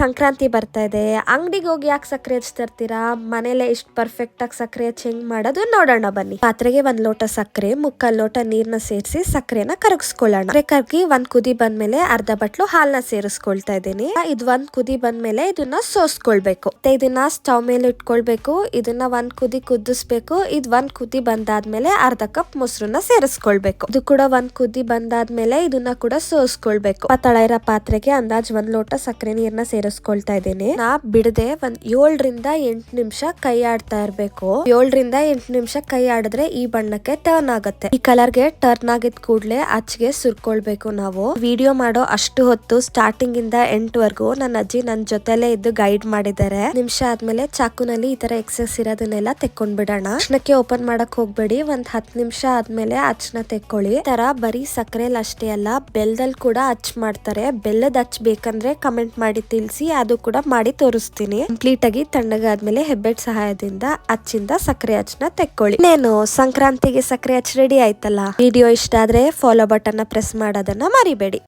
ಸಂಕ್ರಾಂತಿ ಬರ್ತಾ ಇದೆ, ಅಂಗಡಿಗೆ ಹೋಗಿ ಯಾಕೆ ಸಕ್ಕರೆ ಹಚ್ತಿರ್ತೀರಾ? ಮನೇಲೆ ಇಷ್ಟು ಪರ್ಫೆಕ್ಟ್ ಆಗಿ ಸಕ್ಕರೆ ಹಚ್ಚಿ ಹೆಂಗ್ ಮಾಡೋದು ನೋಡೋಣ ಬನ್ನಿ. ಪಾತ್ರೆಗೆ 1 ಲೋಟ ಸಕ್ಕರೆ, 3/4 ಲೋಟ ನೀರ್ನ ಸೇರಿಸಿ ಸಕ್ಕರೆನ ಕರಗಿಸ್ಕೊಳ್ಳೋಣ. ಕರಗಿ 1 ಕುದಿ ಬಂದ್ಮೇಲೆ ಅರ್ಧ ಬಟ್ಲು ಹಾಲ್ನ ಸೇರಿಸ್ಕೊಳ್ತಾ ಇದ್ದೀನಿ. ಇದು 1 ಕುದಿ ಬಂದ್ಮೇಲೆ ಇದನ್ನ ಸೋಸ್ಕೊಳ್ಬೇಕು. ಇದನ್ನ ಸ್ಟವ್ ಮೇಲೆ ಇಟ್ಕೊಳ್ಬೇಕು. ಇದನ್ನ 1 ಕುದಿ ಕುದಿಸ್ಬೇಕು. ಇದು 1 ಕುದಿ ಬಂದಾದ್ಮೇಲೆ ಅರ್ಧ ಕಪ್ ಮೊಸರನ್ನ ಸೇರಿಸ್ಕೊಳ್ಬೇಕು. ಇದು ಕೂಡ 1 ಕುದಿ ಬಂದಾದ್ಮೇಲೆ ಇದನ್ನ ಕೂಡ ಸೋಸ್ಕೊಳ್ಬೇಕು. ತಳ ಇರೋ ಪಾತ್ರೆಗೆ ಅಂದಾಜ್ 1 ಲೋಟ ಸಕ್ಕರೆ ನೀರ್ನ ಸೇರಿಸ್ಕೊಳ್ತಾ ಇದ್ದೀನಿ. ನಾ ಬಿಡದೆ 7 ರಿಂದ 8 ನಿಮಿಷ ಕೈ ಆಡ್ತಾ ಇರ್ಬೇಕು. 7 ರಿಂದ 8 ನಿಮಿಷ ಕೈ ಆಡಿದ್ರೆ ಈ ಬಣ್ಣಕ್ಕೆ ಟರ್ನ್ ಆಗುತ್ತೆ. ಈ ಕಲರ್ಗೆ ಟರ್ನ್ ಆಗಿದ್ ಕೂಡ್ಲೆ ಅಚ್ಚಿಗೆ ಸುರ್ಕೊಳ್ಬೇಕು. ನಾವು ವಿಡಿಯೋ ಮಾಡೋ ಅಷ್ಟು ಹೊತ್ತು ಸ್ಟಾರ್ಟಿಂಗ್ ಇಂದ ಎಂಡ್ ವರ್ಗು ನನ್ನ ಅಜ್ಜಿ ನನ್ ಜೊತೆಲೆ ಇದ್ದು ಗೈಡ್ ಮಾಡಿದ್ದಾರೆ. ನಿಮಿಷ ಆದ್ಮೇಲೆ ಚಾಕುನಲ್ಲಿ ಈ ತರ ಎಕ್ಸೆಸ್ ಇರೋದನ್ನೆಲ್ಲ ತೆಕ್ಕೊಂಡ್ಬಿಡೋಣ. ಅಚ್ಚನಕ್ಕೆ ಓಪನ್ ಮಾಡಕ್ ಹೋಗ್ಬೇಡಿ. 10 ನಿಮಿಷ ಆದ್ಮೇಲೆ ಅಚ್ಚನ ತೆಕ್ಕೊಳ್ಳಿ. ತರ ಬರೀ ಸಕ್ಕರೆಲ್ ಅಷ್ಟೇ ಅಲ್ಲ, ಬೆಲ್ಲದಲ್ಲಿ ಕೂಡ ಅಚ್ಚ ಮಾಡ್ತಾರೆ. ಬೆಲ್ಲದ ಅಚ್ಚ ಬೇಕಂದ್ರೆ ಕಮೆಂಟ್ ಮಾಡಿ ತಿಳಿಸಿ, ಅದು ಕೂಡ ಮಾಡಿ ತೋರಿಸ್ತೀನಿ. ಕಂಪ್ಲೀಟ್ ಆಗಿ ತಣ್ಣಗಾದ್ಮೇಲೆ ಹೆಬ್ಬೆಟ್ ಸಹಾಯದಿಂದ ಅಚ್ಚಿಂದ ಸಕ್ಕರೆ ಅಚ್ಚನ ತೆಕ್ಕೊಳ್ಳಿ. ಇನ್ನೇನು ಸಂಕ್ರಾಂತಿಗೆ ಸಕ್ಕರೆ ಅಚ್ಚ ರೆಡಿ ಆಯ್ತಲ್ಲ. ವಿಡಿಯೋ ಇಷ್ಟ ಆದ್ರೆ ಫಾಲೋ ಬಟನ್ ಪ್ರೆಸ್ ಮಾಡೋದನ್ನ ಮರಿಬೇಡಿ.